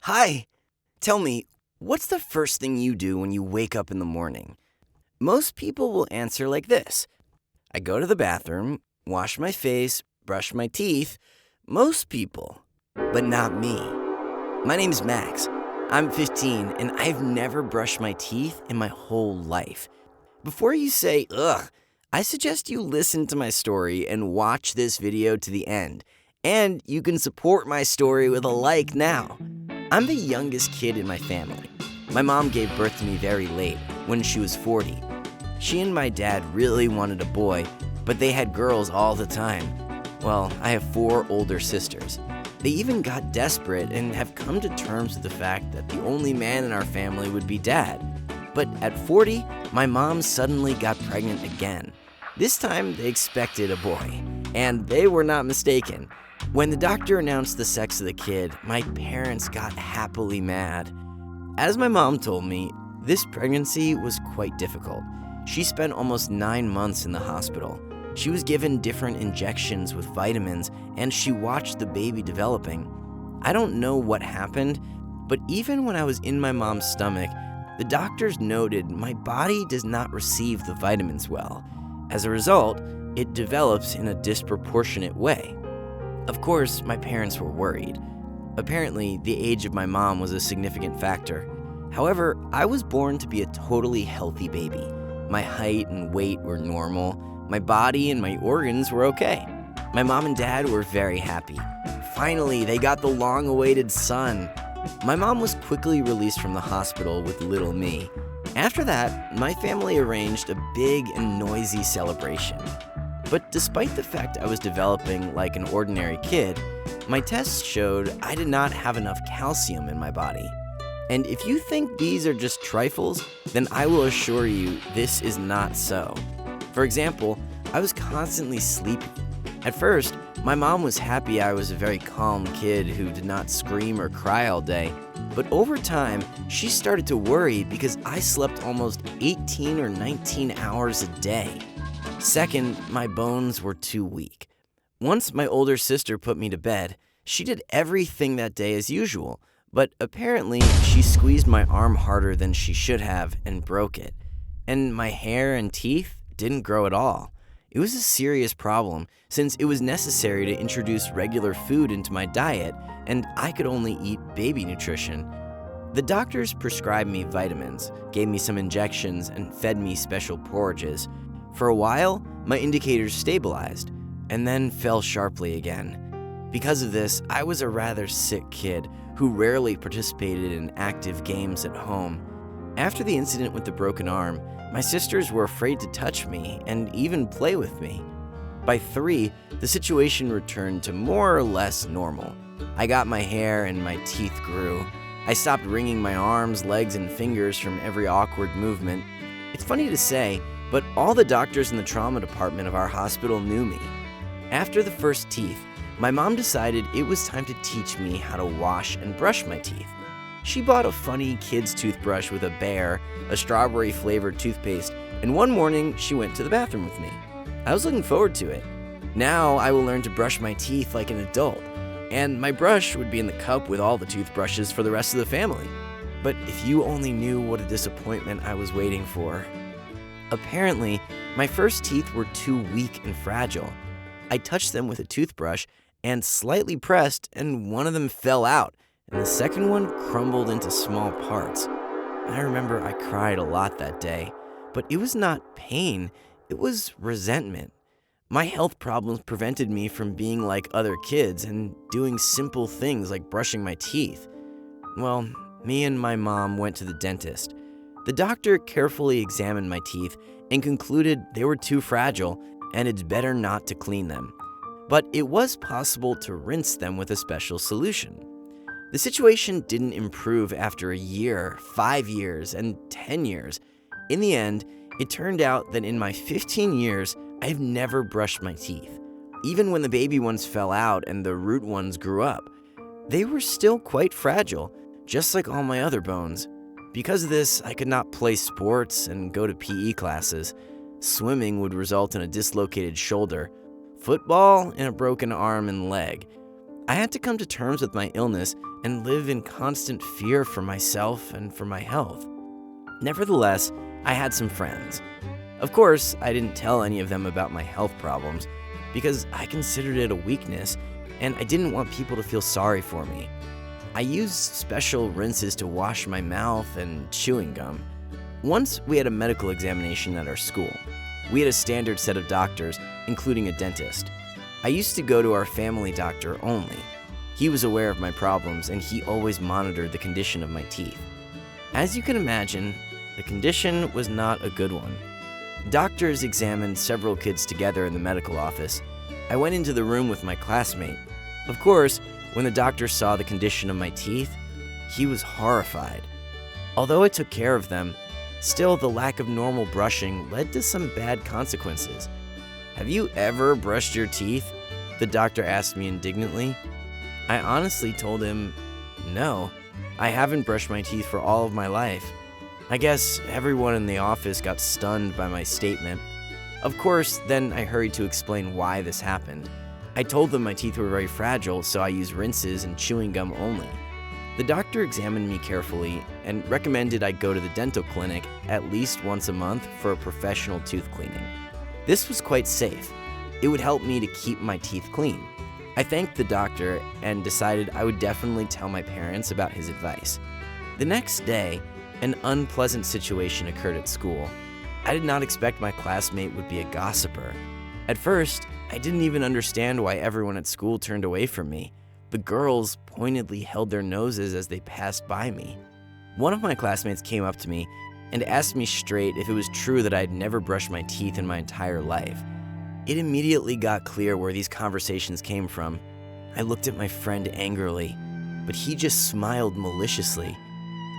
Hi, tell me, what's the first thing you do when you wake up in the morning? Most people will answer like this: I go to the bathroom, wash my face, brush my teeth. Most people, but not me. My name's Max. I'm 15 and I've never brushed my teeth in my whole life. Before you say, ugh, I suggest you listen to my story and watch this video to the end. And you can support my story with a like now. I'm the youngest kid in my family. My mom gave birth to me very late, when she was 40. She and my dad really wanted a boy, but they had girls all the time. Well, I have 4 older sisters. They even got desperate and have come to terms with the fact that the only man in our family would be dad. But at 40, my mom suddenly got pregnant again. This time, they expected a boy, and they were not mistaken. When the doctor announced the sex of the kid, my parents got happily mad. As my mom told me, this pregnancy was quite difficult. She spent almost 9 months in the hospital. She was given different injections with vitamins, and she watched the baby developing. I don't know what happened, but even when I was in my mom's stomach, the doctors noted my body does not receive the vitamins well. As a result, it develops in a disproportionate way. Of course, my parents were worried. Apparently, the age of my mom was a significant factor. However, I was born to be a totally healthy baby. My height and weight were normal. My body and my organs were okay. My mom and dad were very happy. Finally, they got the long-awaited son. My mom was quickly released from the hospital with little me. After that, my family arranged a big and noisy celebration. But despite the fact I was developing like an ordinary kid, my tests showed I did not have enough calcium in my body. And if you think these are just trifles, then I will assure you this is not so. For example, I was constantly sleepy. At first, my mom was happy I was a very calm kid who did not scream or cry all day. But over time, she started to worry because I slept almost 18 or 19 hours a day. Second, my bones were too weak. Once my older sister put me to bed, she did everything that day as usual, but apparently she squeezed my arm harder than she should have and broke it. And my hair and teeth didn't grow at all. It was a serious problem since it was necessary to introduce regular food into my diet, and I could only eat baby nutrition. The doctors prescribed me vitamins, gave me some injections, and fed me special porridges. For a while, my indicators stabilized, and then fell sharply again. Because of this, I was a rather sick kid who rarely participated in active games at home. After the incident with the broken arm, my sisters were afraid to touch me and even play with me. By 3, the situation returned to more or less normal. I got my hair and my teeth grew. I stopped wringing my arms, legs, and fingers from every awkward movement. It's funny to say, but all the doctors in the trauma department of our hospital knew me. After the first teeth, my mom decided it was time to teach me how to wash and brush my teeth. She bought a funny kid's toothbrush with a bear, a strawberry-flavored toothpaste, and one morning she went to the bathroom with me. I was looking forward to it. Now I will learn to brush my teeth like an adult, and my brush would be in the cup with all the toothbrushes for the rest of the family. But if you only knew what a disappointment I was waiting for. Apparently, my first teeth were too weak and fragile. I touched them with a toothbrush and slightly pressed, and one of them fell out, and the second one crumbled into small parts. I remember I cried a lot that day, but it was not pain, it was resentment. My health problems prevented me from being like other kids and doing simple things like brushing my teeth. Well, me and my mom went to the dentist. The doctor carefully examined my teeth and concluded they were too fragile and it's better not to clean them. But it was possible to rinse them with a special solution. The situation didn't improve after a year, 5 years, and 10 years. In the end, it turned out that in my 15 years, I've never brushed my teeth. Even when the baby ones fell out and the root ones grew up, they were still quite fragile, just like all my other bones. Because of this, I could not play sports and go to PE classes. Swimming would result in a dislocated shoulder. Football in a broken arm and leg. I had to come to terms with my illness and live in constant fear for myself and for my health. Nevertheless, I had some friends. Of course, I didn't tell any of them about my health problems because I considered it a weakness and I didn't want people to feel sorry for me. I used special rinses to wash my mouth and chewing gum. Once we had a medical examination at our school. We had a standard set of doctors, including a dentist. I used to go to our family doctor only. He was aware of my problems and he always monitored the condition of my teeth. As you can imagine, the condition was not a good one. Doctors examined several kids together in the medical office. I went into the room with my classmate. Of course, when the doctor saw the condition of my teeth, he was horrified. Although I took care of them, still the lack of normal brushing led to some bad consequences. "Have you ever brushed your teeth?" the doctor asked me indignantly. I honestly told him, "No, I haven't brushed my teeth for all of my life." I guess everyone in the office got stunned by my statement. Of course, then I hurried to explain why this happened. I told them my teeth were very fragile, so I use rinses and chewing gum only. The doctor examined me carefully and recommended I go to the dental clinic at least once a month for a professional tooth cleaning. This was quite safe. It would help me to keep my teeth clean. I thanked the doctor and decided I would definitely tell my parents about his advice. The next day, an unpleasant situation occurred at school. I did not expect my classmate would be a gossiper. At first, I didn't even understand why everyone at school turned away from me. The girls pointedly held their noses as they passed by me. One of my classmates came up to me and asked me straight if it was true that I had never brushed my teeth in my entire life. It immediately got clear where these conversations came from. I looked at my friend angrily, but he just smiled maliciously.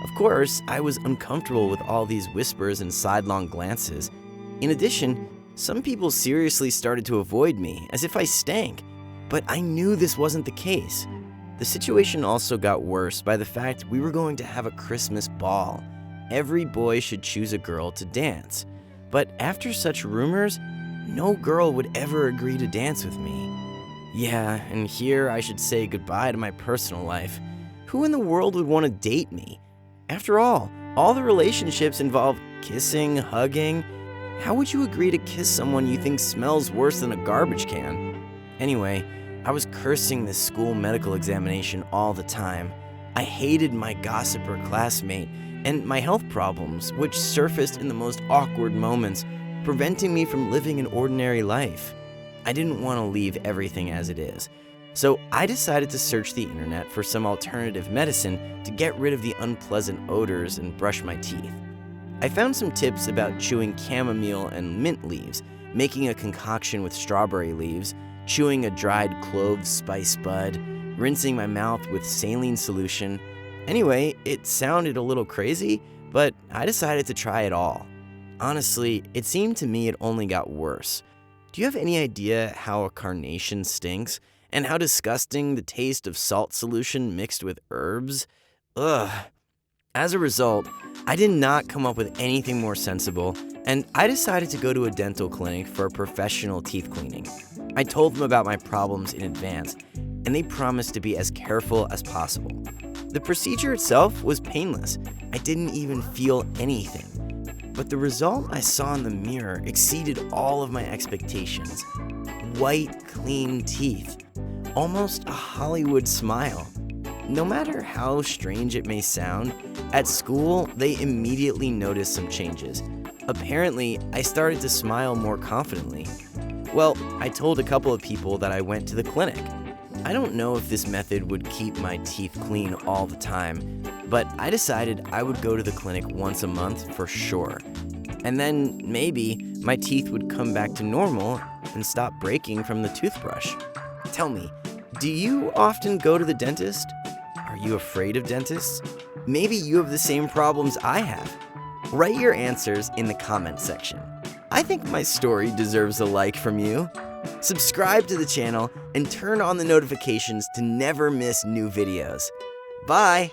Of course, I was uncomfortable with all these whispers and sidelong glances. In addition, some people seriously started to avoid me, as if I stank. But I knew this wasn't the case. The situation also got worse by the fact we were going to have a Christmas ball. Every boy should choose a girl to dance. But after such rumors, no girl would ever agree to dance with me. Yeah, and here I should say goodbye to my personal life. Who in the world would want to date me? After all the relationships involve kissing, hugging. How would you agree to kiss someone you think smells worse than a garbage can? Anyway, I was cursing this school medical examination all the time. I hated my gossiper classmate and my health problems, which surfaced in the most awkward moments, preventing me from living an ordinary life. I didn't want to leave everything as it is. So I decided to search the internet for some alternative medicine to get rid of the unpleasant odors and brush my teeth. I found some tips about chewing chamomile and mint leaves, making a concoction with strawberry leaves, chewing a dried clove spice bud, rinsing my mouth with saline solution. Anyway, it sounded a little crazy, but I decided to try it all. Honestly, it seemed to me it only got worse. Do you have any idea how a carnation stinks? And how disgusting the taste of salt solution mixed with herbs? Ugh. As a result, I did not come up with anything more sensible, and I decided to go to a dental clinic for a professional teeth cleaning. I told them about my problems in advance, and they promised to be as careful as possible. The procedure itself was painless. I didn't even feel anything. But the result I saw in the mirror exceeded all of my expectations. White, clean teeth. Almost a Hollywood smile. No matter how strange it may sound, at school, they immediately noticed some changes. Apparently, I started to smile more confidently. Well, I told a couple of people that I went to the clinic. I don't know if this method would keep my teeth clean all the time, but I decided I would go to the clinic once a month for sure. And then maybe my teeth would come back to normal and stop breaking from the toothbrush. Tell me, do you often go to the dentist? Are you afraid of dentists? Maybe you have the same problems I have. Write your answers in the comment section. I think my story deserves a like from you. Subscribe to the channel and turn on the notifications to never miss new videos. Bye!